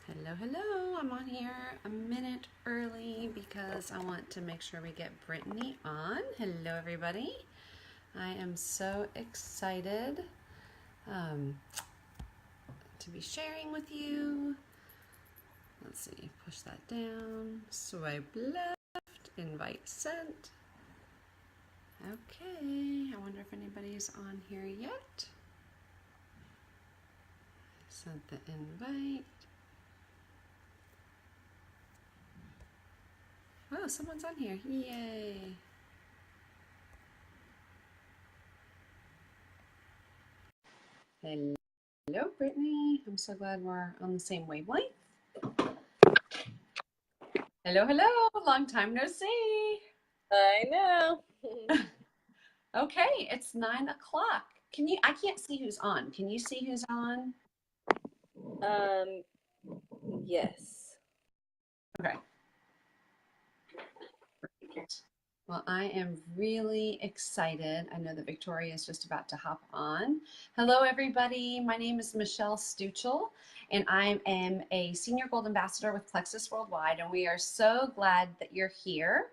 Hello, hello. I'm on here a minute early because I want to make sure we get Brittany on. Hello, everybody. I am so excited um, to be sharing with you. Let's see, push that down, swipe left, invite sent. Okay, I wonder if anybody's on here yet. Sent the invite. Oh, someone's on here. Yay. Hello, Brittany. I'm so glad we're on the same wavelength. Hello, hello. Long time no see. I know. Okay, it's 9 o'clock. I can't see who's on. Can you see who's on? Um, yes. Okay. Great. Well, I am really excited. I know that Victoria is just about to hop on. Hello, everybody. My name is Michelle Stuchel, and I am a Senior Gold Ambassador with Plexus Worldwide, and we are so glad that you're here.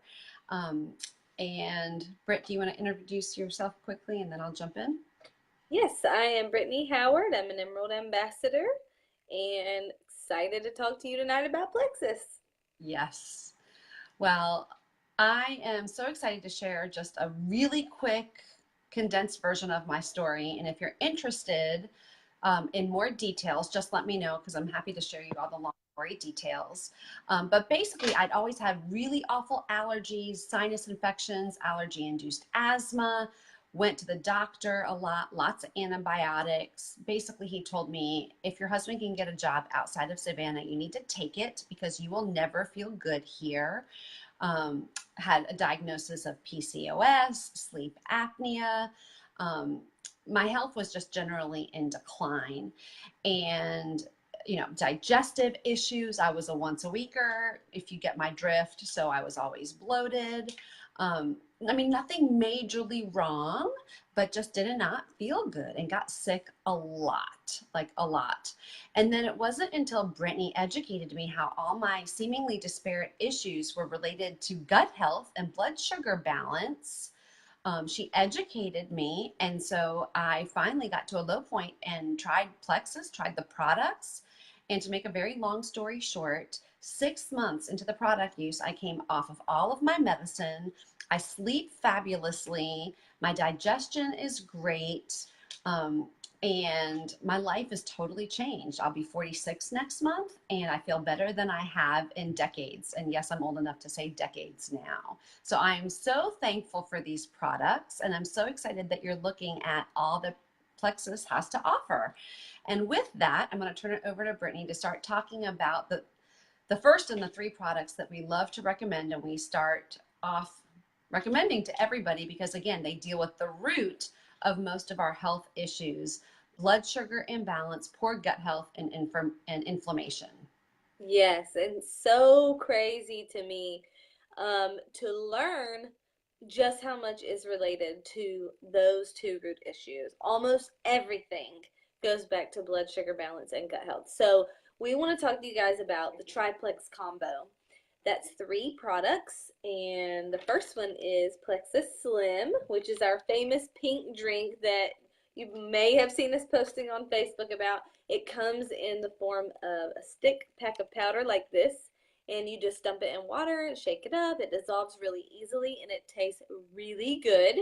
Um, and Britt, do you want to introduce yourself quickly, and then I'll jump in? Yes, I am Brittany Howard. I'm an Emerald Ambassador and excited to talk to you tonight about Plexus. Yes. Well, I am so excited to share just a really quick, condensed version of my story. And if you're interested in more details, just let me know because I'm happy to share you all the long story details. But basically, I'd always had really awful allergies, sinus infections, allergy induced asthma. Went to the doctor a lot, lots of antibiotics. Basically, he told me if your husband can get a job outside of Savannah, you need to take it because you will never feel good here. Had a diagnosis of PCOS, sleep apnea. Um, my health was just generally in decline. And, digestive issues. I was a once a weeker, if you get my drift. So I was always bloated. Um, Nothing majorly wrong, but just did not feel good and got sick a lot, like a lot. And then it wasn't until Brittany educated me how all my seemingly disparate issues were related to gut health and blood sugar balance. She educated me. And so I finally got to a low point and tried Plexus, tried the products. And to make a very long story short, 6 months into the product use, I came off of all of my medicine. I sleep fabulously. My digestion is great. Um, and my life is totally changed. I'll be 46 next month, and I feel better than I have in decades. And yes, I'm old enough to say decades now. So I am so thankful for these products, and I'm so excited that you're looking at all that Plexus has to offer. And with that, I'm going to turn it over to Brittany to start talking about the first in the three products that we love to recommend, and we start off recommending to everybody because, again, they deal with the root of most of our health issues: blood sugar imbalance, poor gut health, and inflammation. Yes, and so crazy to me to learn just how much is related to those two root issues. Almost everything goes back to blood sugar balance and gut health. So, we want to talk to you guys about the triplex combo. That's three products, and the first one is Plexus Slim, which is our famous pink drink that you may have seen us posting on Facebook about. It comes in the form of a stick pack of powder like this, and you just dump it in water and shake it up. It dissolves really easily, and it tastes really good.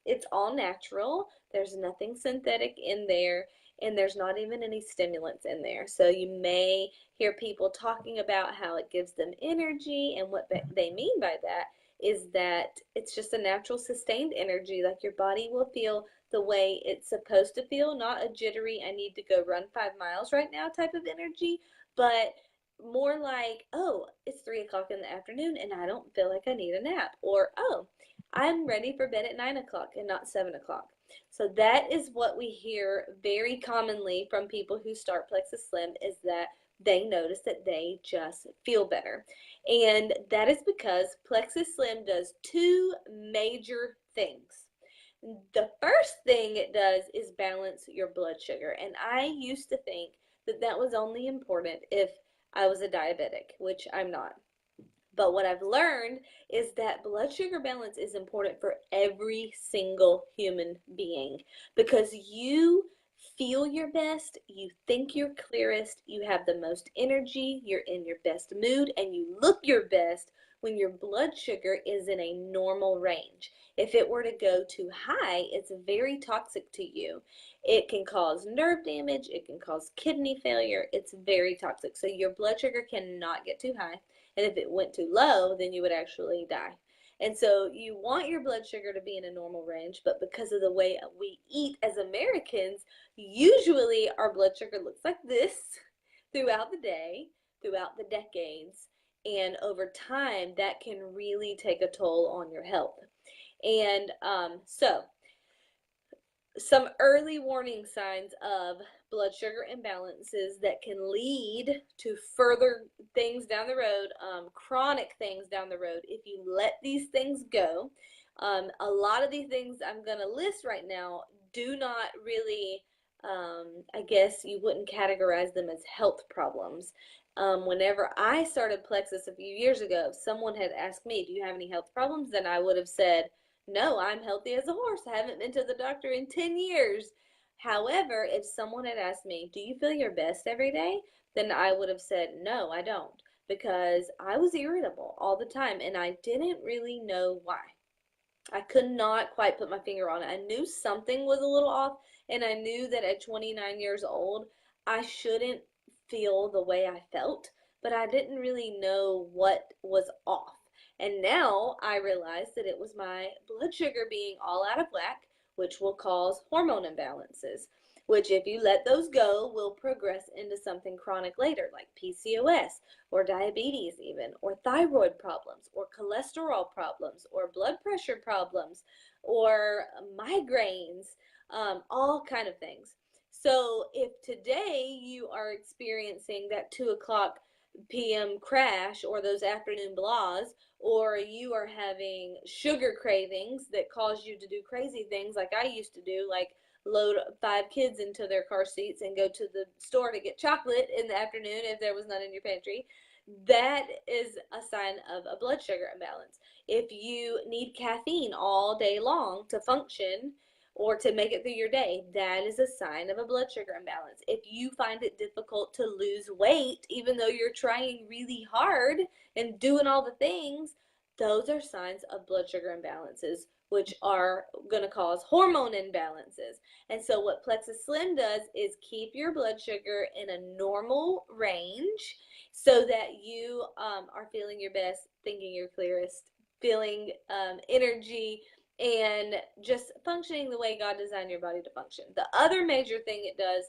It's all natural. There's nothing synthetic in there, and there's not even any stimulants in there. So you may hear people talking about how it gives them energy, and what they mean by that is that it's just a natural sustained energy, like your body will feel the way it's supposed to feel, not a jittery, I need to go run 5 miles right now type of energy, but more like, oh, it's 3 o'clock in the afternoon and I don't feel like I need a nap. Or, oh, I'm ready for bed at 9 o'clock and not 7 o'clock. So that is what we hear very commonly from people who start Plexus Slim, is that they notice that they just feel better. And that is because Plexus Slim does two major things. The first thing it does is balance your blood sugar. And I used to think that that was only important if I was a diabetic, which I'm not. But what I've learned is that blood sugar balance is important for every single human being because you feel your best, you think you're clearest, you have the most energy, you're in your best mood, and you look your best when your blood sugar is in a normal range. If it were to go too high, it's very toxic to you. It can cause nerve damage, it can cause kidney failure. It's very toxic. So your blood sugar cannot get too high. And if it went too low, then you would actually die. And so you want your blood sugar to be in a normal range, but because of the way we eat as Americans, usually our blood sugar looks like this throughout the day, throughout the decades, and over time, that can really take a toll on your health. And some early warning signs of blood sugar imbalances that can lead to further things down the road, chronic things down the road, if you let these things go. A lot of these things I'm going to list right now do not really, I guess you wouldn't categorize them as health problems. Whenever I started Plexus a few years ago, if someone had asked me, do you have any health problems? Then I would have said, no, I'm healthy as a horse. I haven't been to the doctor in 10 years. However, if someone had asked me, do you feel your best every day? Then I would have said, no, I don't, because I was irritable all the time and I didn't really know why. I could not quite put my finger on it. I knew something was a little off, and I knew that at 29 years old, I shouldn't feel the way I felt, but I didn't really know what was off. And now I realize that it was my blood sugar being all out of whack, which will cause hormone imbalances, which, if you let those go, will progress into something chronic later, like PCOS or diabetes even, or thyroid problems, or cholesterol problems, or blood pressure problems, or migraines, all kind of things. So if today you are experiencing that 2 o'clock p.m. crash or those afternoon blahs, or you are having sugar cravings that cause you to do crazy things like I used to do, like load 5 kids into their car seats and go to the store to get chocolate in the afternoon if there was none in your pantry, that is a sign of a blood sugar imbalance. If you need caffeine all day long to function or to make it through your day, that is a sign of a blood sugar imbalance. If you find it difficult to lose weight, even though you're trying really hard and doing all the things, those are signs of blood sugar imbalances, which are going to cause hormone imbalances. And so, what Plexus Slim does is keep your blood sugar in a normal range so that you are feeling your best, thinking your clearest, feeling energy, and just functioning the way God designed your body to function. The other major thing it does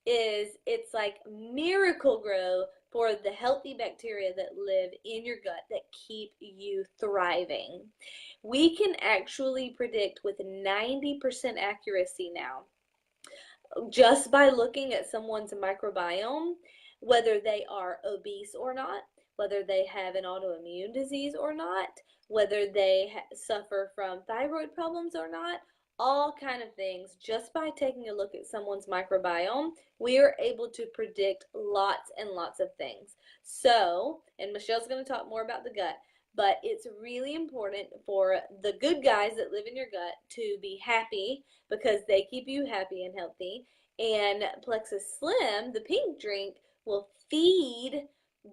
is it's like miracle grow for the healthy bacteria that live in your gut that keep you thriving. We can actually predict with 90% accuracy now, just by looking at someone's microbiome, whether they are obese or not, whether they have an autoimmune disease or not, whether they suffer from thyroid problems or not, all kind of things. Just by taking a look at someone's microbiome, we are able to predict lots and lots of things. So, and Michelle's going to talk more about the gut, but it's really important for the good guys that live in your gut to be happy because they keep you happy and healthy. And Plexus Slim, the pink drink, will feed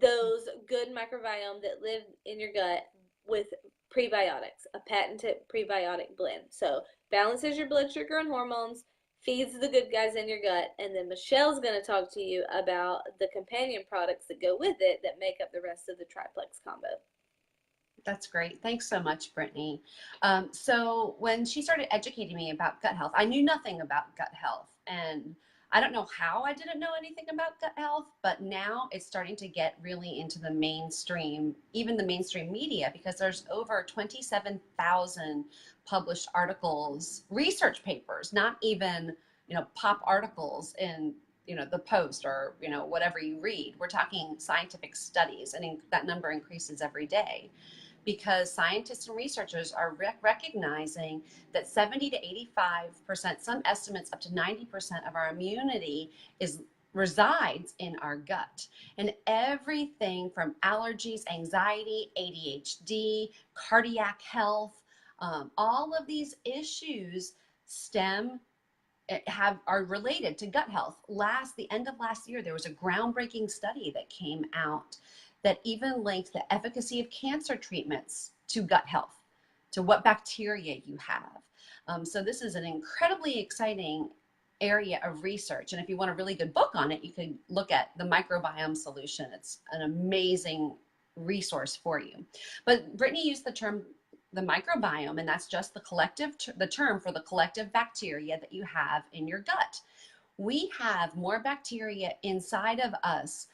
those good microbiome that live in your gut with prebiotics, a patented prebiotic blend. So balances your blood sugar and hormones, feeds the good guys in your gut, and then Michelle's going to talk to you about the companion products that go with it that make up the rest of the triplex combo. That's great. Thanks so much, Brittany. So when she started educating me about gut health, I knew nothing about gut health. And I don't know how I didn't know anything about gut health, but now it's starting to get really into the mainstream, even the mainstream media, because there's over 27,000 published articles, research papers, not even, pop articles in, the Post or, whatever you read. We're talking scientific studies, and that number increases every day, because scientists and researchers are recognizing that 70 to 85%, some estimates up to 90% of our immunity is resides in our gut. And everything from allergies, anxiety, ADHD, cardiac health, all of these issues stem are related to gut health. The end of last year, there was a groundbreaking study that came out that even linked the efficacy of cancer treatments to gut health, to what bacteria you have. So this is an incredibly exciting area of research. And if you want a really good book on it, you could look at the microbiome solution. It's an amazing resource for you. But Brittany used the term the microbiome, and that's just the term for the collective bacteria that you have in your gut. We have more bacteria inside of us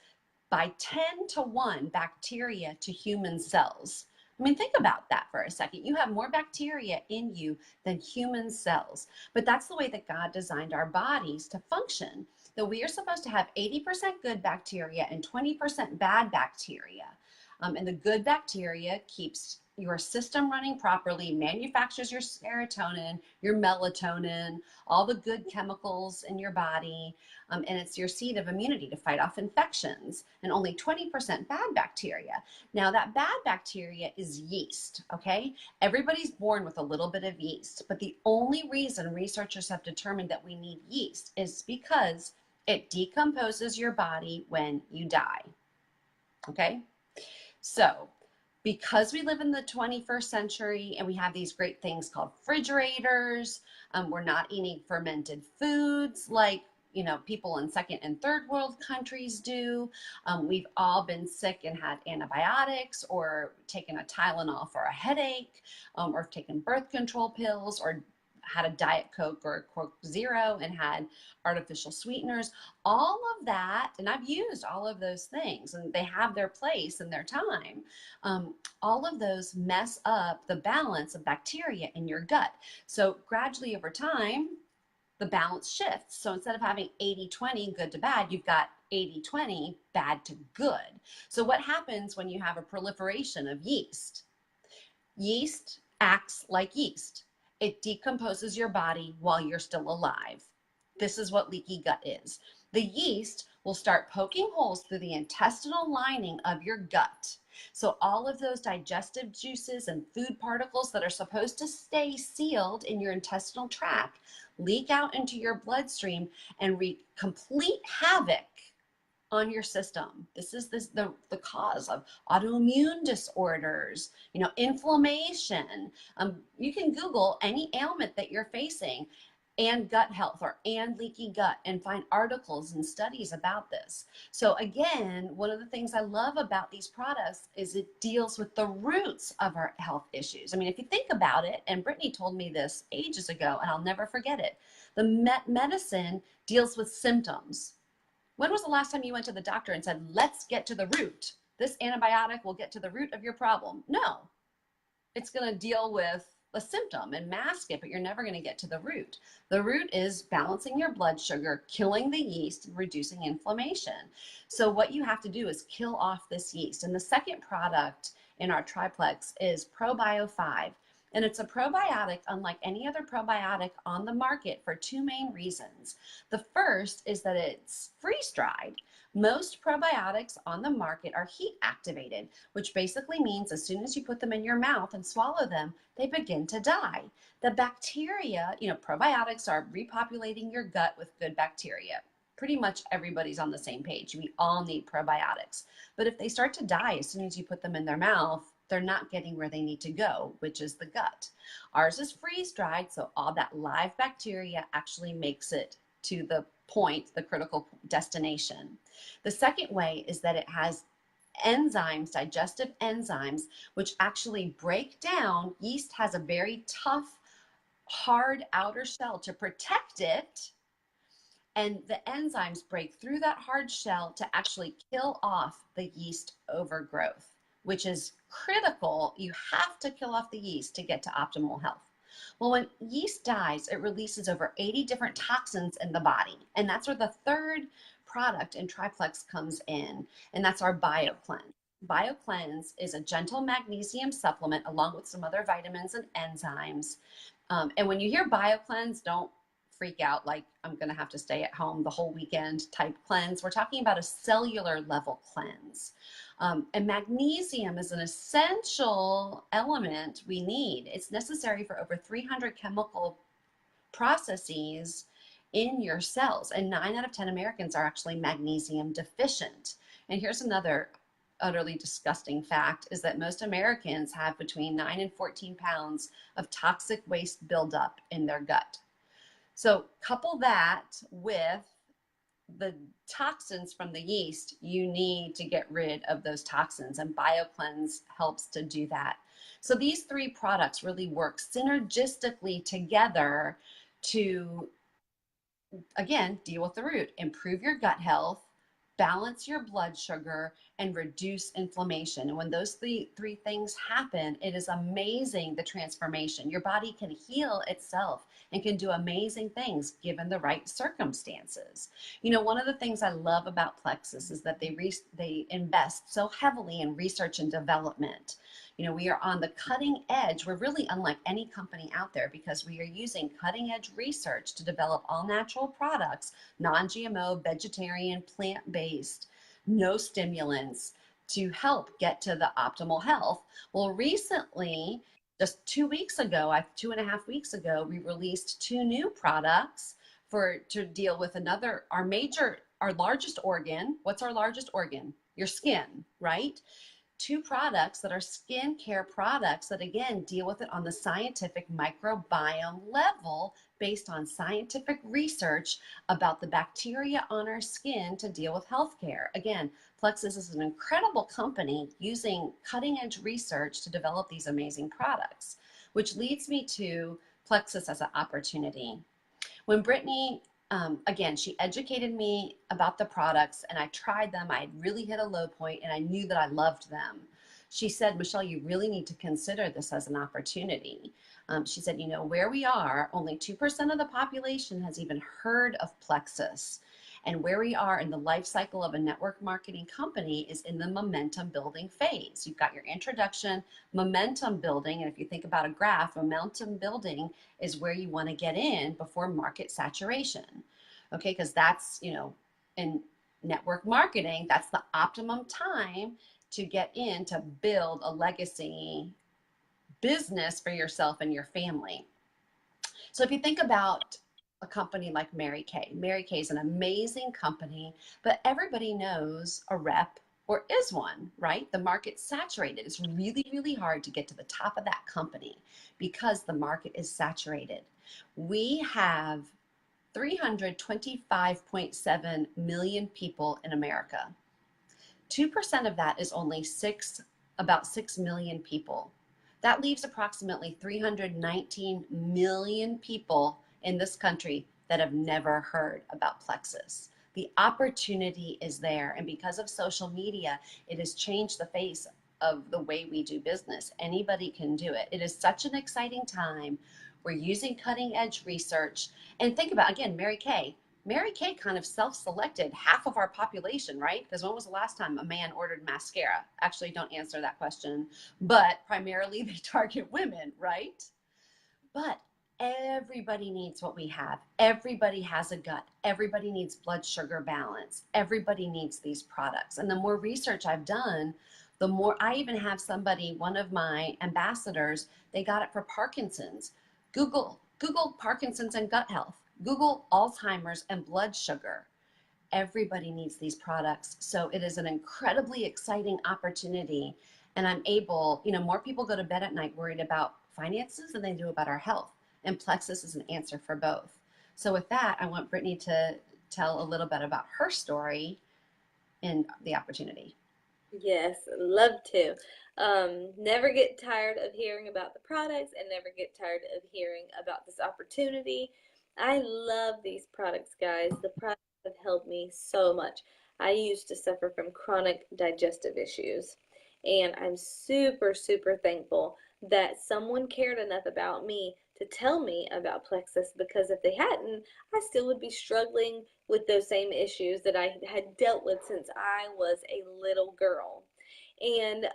by 10 to 1 bacteria to human cells. I mean, think about that for a second. You have more bacteria in you than human cells. But that's the way that God designed our bodies to function. That we are supposed to have 80% good bacteria and 20% bad bacteria. And the good bacteria keeps your system running properly, manufactures your serotonin, your melatonin, all the good chemicals in your body. And it's your seed of immunity to fight off infections, and only 20% bad bacteria. Now, that bad bacteria is yeast, okay? Everybody's born with a little bit of yeast, but the only reason researchers have determined that we need yeast is because it decomposes your body when you die, okay? So, because we live in the 21st century and we have these great things called refrigerators, we're not eating fermented foods like people in second and third world countries do. We've all been sick and had antibiotics or taken a Tylenol for a headache, or taken birth control pills, or had a Diet Coke or a Coke Zero and had artificial sweeteners. All of that, and I've used all of those things, and they have their place and their time. All of those mess up the balance of bacteria in your gut. So gradually over time, the balance shifts. So instead of having 80-20 good to bad, you've got 80-20 bad to good. So what happens when you have a proliferation of yeast? Yeast acts like yeast. It decomposes your body while you're still alive. This is what leaky gut is. The yeast will start poking holes through the intestinal lining of your gut. So all of those digestive juices and food particles that are supposed to stay sealed in your intestinal tract leak out into your bloodstream and wreak complete havoc on your system. This is the cause of autoimmune disorders, inflammation. You can Google any ailment that you're facing and gut health and leaky gut and find articles and studies about this. So again, one of the things I love about these products is it deals with the roots of our health issues. I mean, if you think about it, and Brittany told me this ages ago, and I'll never forget it, the medicine deals with symptoms. When was the last time you went to the doctor and said, let's get to the root? This antibiotic will get to the root of your problem. No, it's going to deal with a symptom and mask it, but you're never going to get to the root. The root is balancing your blood sugar, killing the yeast, and reducing inflammation. So what you have to do is kill off this yeast. And the second product in our triplex is ProBio 5. And it's a probiotic unlike any other probiotic on the market for two main reasons. The first is that it's freeze-dried. Most probiotics on the market are heat activated, which basically means as soon as you put them in your mouth and swallow them, they begin to die. The bacteria, probiotics are repopulating your gut with good bacteria. Pretty much everybody's on the same page. We all need probiotics. But if they start to die as soon as you put them in their mouth, they're not getting where they need to go, which is the gut. Ours is freeze-dried, so all that live bacteria actually makes it to the point, the critical destination. The second way is that it has enzymes, digestive enzymes, which actually break down. Yeast has a very tough, hard outer shell to protect it, and the enzymes break through that hard shell to actually kill off the yeast overgrowth, which is critical. You have to kill off the yeast to get to optimal health. Well, when yeast dies, it releases over 80 different toxins in the body. And that's where the third product in Triplex comes in, and that's our BioCleanse. BioCleanse is a gentle magnesium supplement along with some other vitamins and enzymes. And when you hear BioCleanse, don't freak out like I'm going to have to stay at home the whole weekend type cleanse. We're talking about a cellular level cleanse. And magnesium is an essential element we need. It's necessary for over 300 chemical processes in your cells, and 9 out of 10 Americans are actually magnesium deficient. And here's another utterly disgusting fact is that most Americans have between 9 and 14 pounds of toxic waste buildup in their gut. So couple that with the toxins from the yeast, you need to get rid of those toxins, and BioCleanse helps to do that. So these three products really work synergistically together to, again, deal with the root, improve your gut health, balance your blood sugar, and reduce inflammation. And when those three things happen, it is amazing the transformation. Your body can heal itself and can do amazing things given the right circumstances. You know, one of the things I love about Plexus is that they invest so heavily in research and development. You know, we are on the cutting edge. We're really unlike any company out there because we are using cutting edge research to develop all natural products, non-GMO, vegetarian, plant-based, no stimulants, to help get to the optimal health. Well, recently, just 2 weeks ago, 2.5 weeks ago, we released two new products to deal with our largest organ. What's our largest organ? Your skin, right? Two products that are skincare products that again deal with it on the scientific microbiome level based on scientific research about the bacteria on our skin to deal with healthcare. Again, Plexus is an incredible company using cutting edge research to develop these amazing products, which leads me to Plexus as an opportunity. When Brittany, again, she educated me about the products and I tried them. I had really hit a low point and I knew that I loved them. She said, Michelle, you really need to consider this as an opportunity. She said, you know, where we are, only 2% of the population has even heard of Plexus. And where we are in the life cycle of a network marketing company is in the momentum building phase. You've got your introduction, momentum building. And if you think about a graph, momentum building is where you want to get in before market saturation. Okay, because that's, you know, in network marketing, that's the optimum time to get in to build a legacy business for yourself and your family. So if you think about a company like Mary Kay, Mary Kay is an amazing company, but everybody knows a rep or is one, right? The market's saturated. It's really, really hard to get to the top of that company because the market is saturated. We have 325.7 million people in America. 2% of that is only about 6 million people. That leaves approximately 319 million people in this country that have never heard about Plexus. The opportunity is there. And because of social media, it has changed the face of the way we do business. Anybody can do it. It is such an exciting time. We're using cutting edge research. And think about, again, Mary Kay. Mary Kay kind of self-selected half of our population, right? Because when was the last time a man ordered mascara? Actually, don't answer that question. But primarily they target women, right? But everybody needs what we have. Everybody has a gut. Everybody needs blood sugar balance. Everybody needs these products. And the more research I've done, the more I even have somebody, one of my ambassadors, they got it for Parkinson's. Google Parkinson's and gut health. Google Alzheimer's and blood sugar. Everybody needs these products. So it is an incredibly exciting opportunity. And I'm able, you know, more people go to bed at night worried about finances than they do about our health. And Plexus is an answer for both. So with that, I want Brittany to tell a little bit about her story and the opportunity. Yes, love to. Never get tired of hearing about the products and never get tired of hearing about this opportunity. I love these products, guys. The products have helped me so much. I used to suffer from chronic digestive issues, and I'm super, super thankful that someone cared enough about me to tell me about Plexus because if they hadn't, I still would be struggling with those same issues that I had dealt with since I was a little girl. And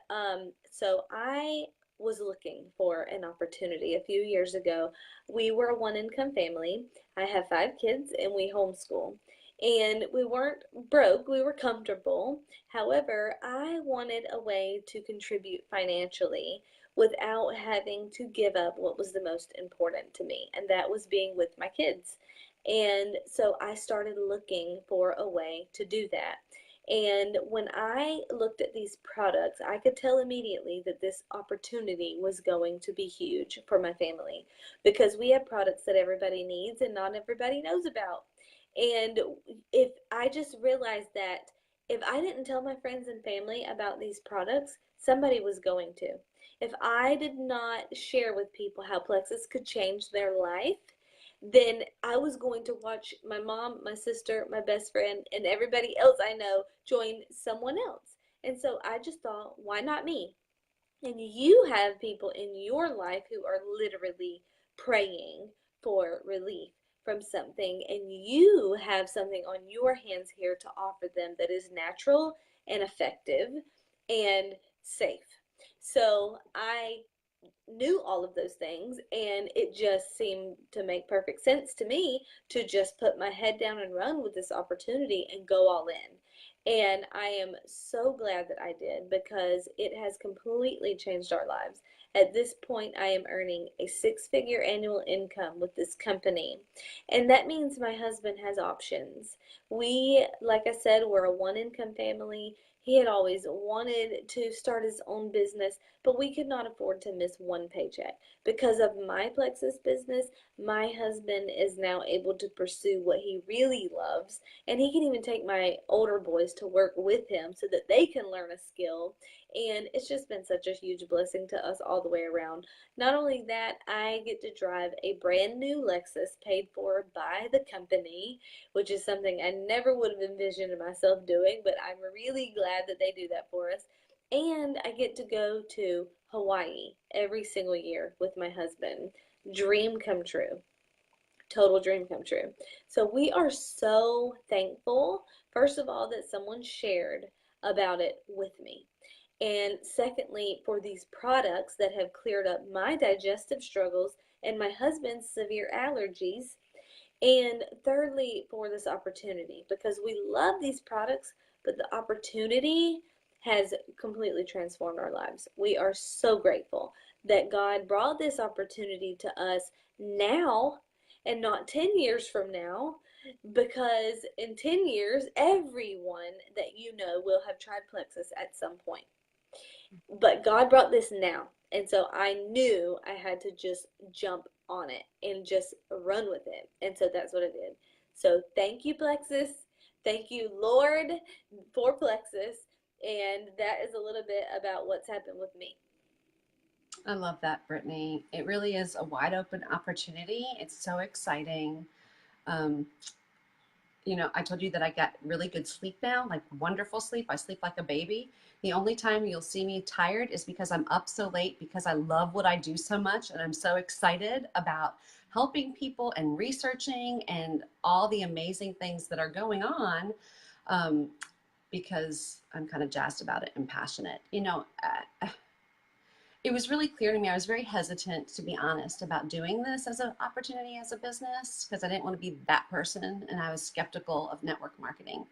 so I was looking for an opportunity. A few years ago, we were a one income family. I have 5 kids and we homeschool. And we weren't broke, we were comfortable. However, I wanted a way to contribute financially without having to give up what was the most important to me, and that was being with my kids. And so I started looking for a way to do that. And when I looked at these products, I could tell immediately that this opportunity was going to be huge for my family because we have products that everybody needs and not everybody knows about. And if I just realized that if I didn't tell my friends and family about these products, somebody was going to. If I did not share with people how Plexus could change their life, then I was going to watch my mom, my sister, my best friend, and everybody else I know join someone else. And so I just thought, why not me? And you have people in your life who are literally praying for relief from something, and you have something on your hands here to offer them that is natural and effective and safe. So I knew all of those things, and it just seemed to make perfect sense to me to just put my head down and run with this opportunity and go all in. And I am so glad that I did because it has completely changed our lives. At this point, I am earning a 6 figure annual income with this company. And that means my husband has options. We, like I said, we're a one income family. He had always wanted to start his own business, but we could not afford to miss one paycheck. Because of my Plexus business, my husband is now able to pursue what he really loves, and he can even take my older boys to work with him so that they can learn a skill. And it's just been such a huge blessing to us all the way around. Not only that, I get to drive a brand new Lexus paid for by the company, which is something I never would have envisioned myself doing, but I'm really glad that they do that for us. And I get to go to Hawaii every single year with my husband. Dream come true. Total dream come true. So we are so thankful, first of all, that someone shared about it with me. And secondly, for these products that have cleared up my digestive struggles and my husband's severe allergies. And thirdly, for this opportunity, because we love these products, but the opportunity has completely transformed our lives. We are so grateful that God brought this opportunity to us now and not 10 years from now, because in 10 years, everyone that you know will have tried Plexus at some point. But God brought this now. And so I knew I had to just jump on it and just run with it. And so that's what I did. So thank you, Plexus. Thank you, Lord, for Plexus. And that is a little bit about what's happened with me. I love that, Brittany. It really is a wide open opportunity. It's so exciting. Um, I told you that I got really good sleep now, like wonderful sleep. I sleep like a baby. The only time you'll see me tired is because I'm up so late because I love what I do so much and I'm so excited about helping people and researching and all the amazing things that are going on, um, because I'm kind of jazzed about it and passionate. It was really clear to me. I was very hesitant, to be honest, about doing this as an opportunity as a business because I didn't want to be that person and I was skeptical of network marketing.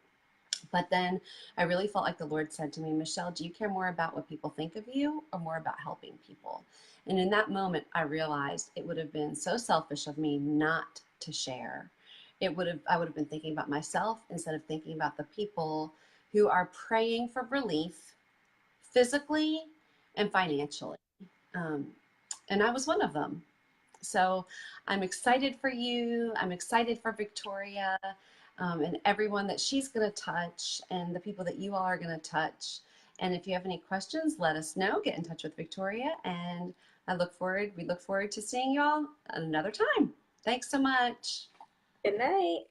But then I really felt like the Lord said to me, Michelle, do you care more about what people think of you or more about helping people? And in that moment, I realized it would have been so selfish of me not to share. I would have been thinking about myself instead of thinking about the people who are praying for relief physically and financially. Um, and I was one of them. So I'm excited for you. I'm excited for Victoria, and everyone that she's going to touch and the people that you all are going to touch. And if you have any questions, let us know. Get in touch with Victoria. And we look forward to seeing you all another time. Thanks so much. Good night.